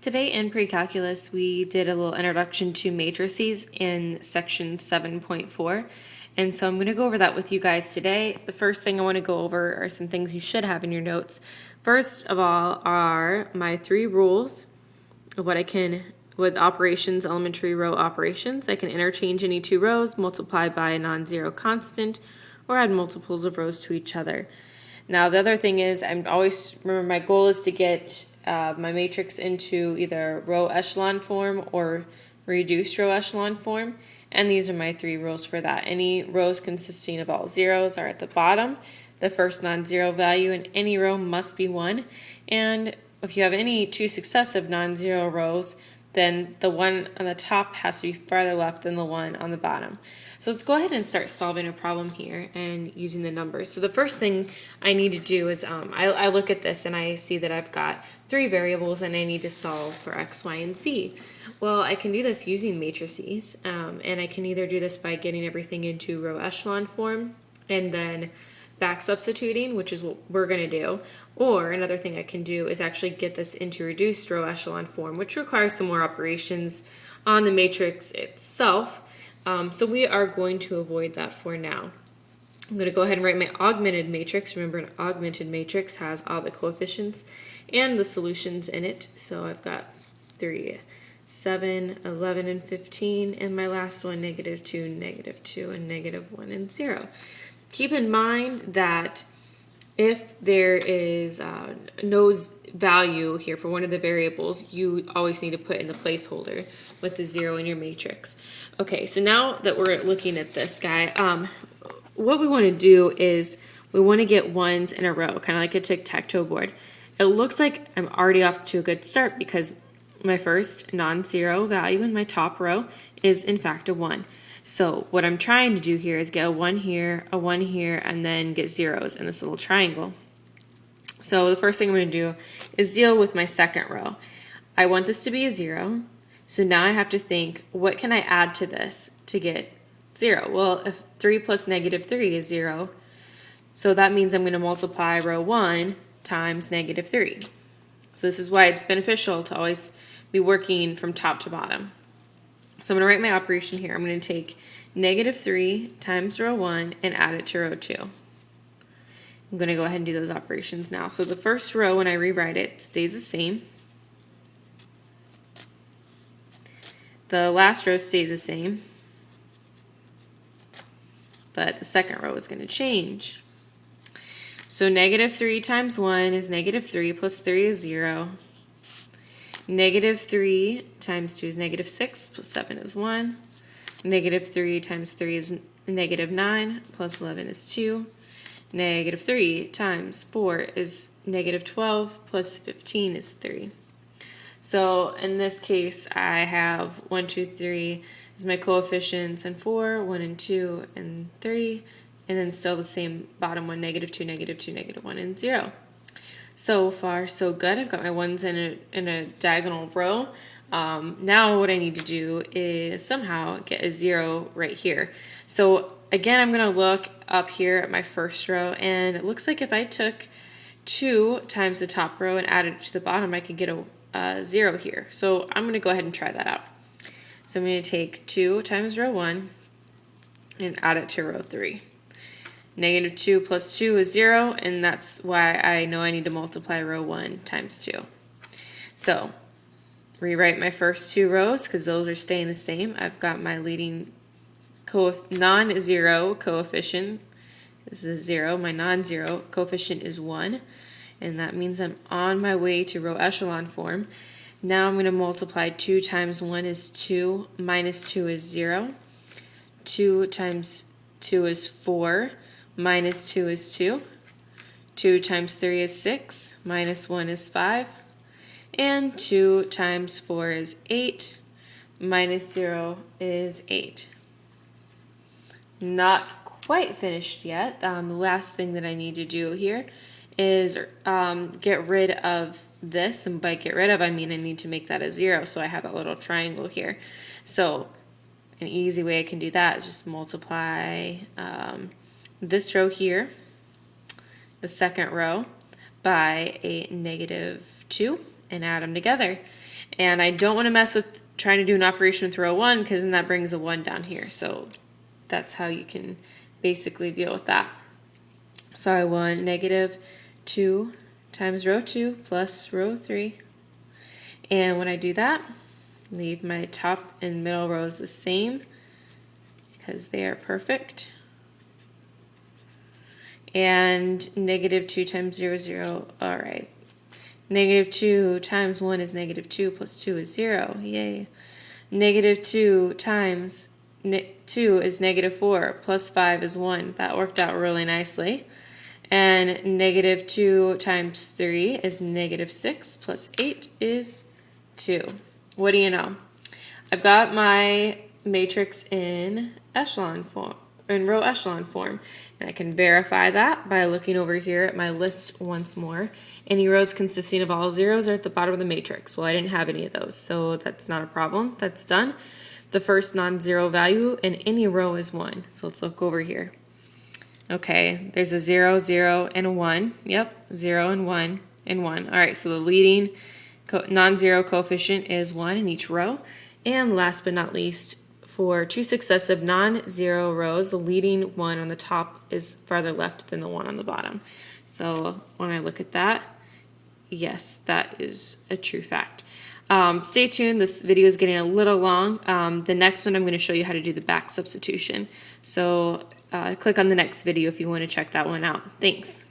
Today in pre-calculus, we did a little introduction to matrices in section 7.4. And so I'm going to go over that with you guys today. The first thing I want to go over are some things you should have in your notes. First of all are my 3 rules of what I can, with operations, elementary row operations. I can interchange any 2 rows, multiply by a non-zero constant, or add multiples of rows to each other. Now the other thing is, I'm always, remember my goal is to get my matrix into either row echelon form or reduced row echelon form, and these are my 3 rules for that. Any rows consisting of all zeros are at the bottom. The first non-zero value in any row must be 1, and if you have any 2 successive non-zero rows, then the one on the top has to be farther left than the one on the bottom. So let's go ahead and start solving a problem here and using the numbers. So the first thing I need to do is I look at this and I see that I've got 3 variables and I need to solve for x, y, and z. Well, I can do this using matrices, and I can either do this by getting everything into row echelon form and then back substituting, which is what we're going to do, or another thing I can do is actually get this into reduced row echelon form, which requires some more operations on the matrix itself. So we are going to avoid that for now. I'm going to go ahead and write my augmented matrix. Remember, an augmented matrix has all the coefficients and the solutions in it. So I've got 3, 7, 11, and 15, and my last one, -2, -2, and -1 and 0. Keep in mind that if there is no value here for one of the variables, you always need to put in the placeholder with the 0 in your matrix. Okay, so now that we're looking at this guy, what we want to do is we want to get ones in a row, kind of like a tic-tac-toe board. It looks like I'm already off to a good start because my first non-zero value in my top row is in fact a 1. So what I'm trying to do here is get a 1 here, a 1 here, and then get zeros in this little triangle. So the first thing I'm going to do is deal with my second row. I want this to be a 0, so now I have to think, what can I add to this to get 0? Well, if 3 plus -3 is 0, so that means I'm going to multiply row 1 times -3. So this is why it's beneficial to always be working from top to bottom. So I'm going to write my operation here. I'm going to take -3 times row 1 and add it to row 2. I'm going to go ahead and do those operations now. So the first row, when I rewrite it, stays the same. The last row stays the same. But the second row is going to change. So -3 times 1 is -3 plus 3 is 0. -3 times 2 is -6 plus 7 is 1. -3 times 3 is -9 plus 11 is 2. -3 times 4 is -12 plus 15 is 3. So in this case I have 1, 2, 3 as my coefficients, and 4, 1 and 2 and 3, and then still the same bottom one, -2, -2, -1 and 0. So far, so good. I've got my ones in a diagonal row. Now what I need to do is somehow get a 0 right here. So again, I'm going to look up here at my first row, and it looks like if I took 2 times the top row and added it to the bottom, I could get a 0 here. So I'm going to go ahead and try that out. So I'm going to take 2 times row 1 and add it to row 3. -2 plus 2 is 0, and that's why I know I need to multiply row 1 times 2. So rewrite my first 2 rows because those are staying the same. I've got my leading non-zero coefficient. This is 0. My non-zero coefficient is 1, and that means I'm on my way to row echelon form. Now I'm going to multiply 2 times 1 is 2, minus 2 is 0. 2 times 2 is 4. Minus 2 is 2. 2 times 3 is 6. Minus 1 is 5. And 2 times 4 is 8. Minus 0 is 8. Not quite finished yet. The last thing that I need to do here is get rid of this. And by get rid of, I mean I need to make that a 0. So I have that little triangle here. So an easy way I can do that is just multiply this row here, the second row, by a -2 and add them together. And I don't want to mess with trying to do an operation with row 1 because then that brings a 1 down here. So that's how you can basically deal with that. So I want negative 2 times row 2 plus row 3. And when I do that, leave my top and middle rows the same because they are perfect. And negative 2 times 0, 0. All right. Negative 2 times 1 is negative 2 plus 2 is 0. Yay. Negative 2 times 2 is negative 4 plus 5 is 1. That worked out really nicely. And negative 2 times 3 is negative 6 plus 8 is 2. What do you know? I've got my matrix in echelon form, in row echelon form, and I can verify that by looking over here at my list once more. Any rows consisting of all zeros are at the bottom of the matrix. Well, I didn't have any of those, so that's not a problem. That's done. The first non-zero value in any row is 1. So let's look over here. Okay, there's a 0, 0, and a 1. Yep, 0 and 1 and 1. All right, so the leading non-zero coefficient is 1 in each row. And last but not least, for 2 successive non-zero rows, the leading 1 on the top is farther left than the 1 on the bottom. So when I look at that, yes, that is a true fact. Stay tuned. This video is getting a little long. The next one I'm going to show you how to do the back substitution. So click on the next video if you want to check that one out. Thanks.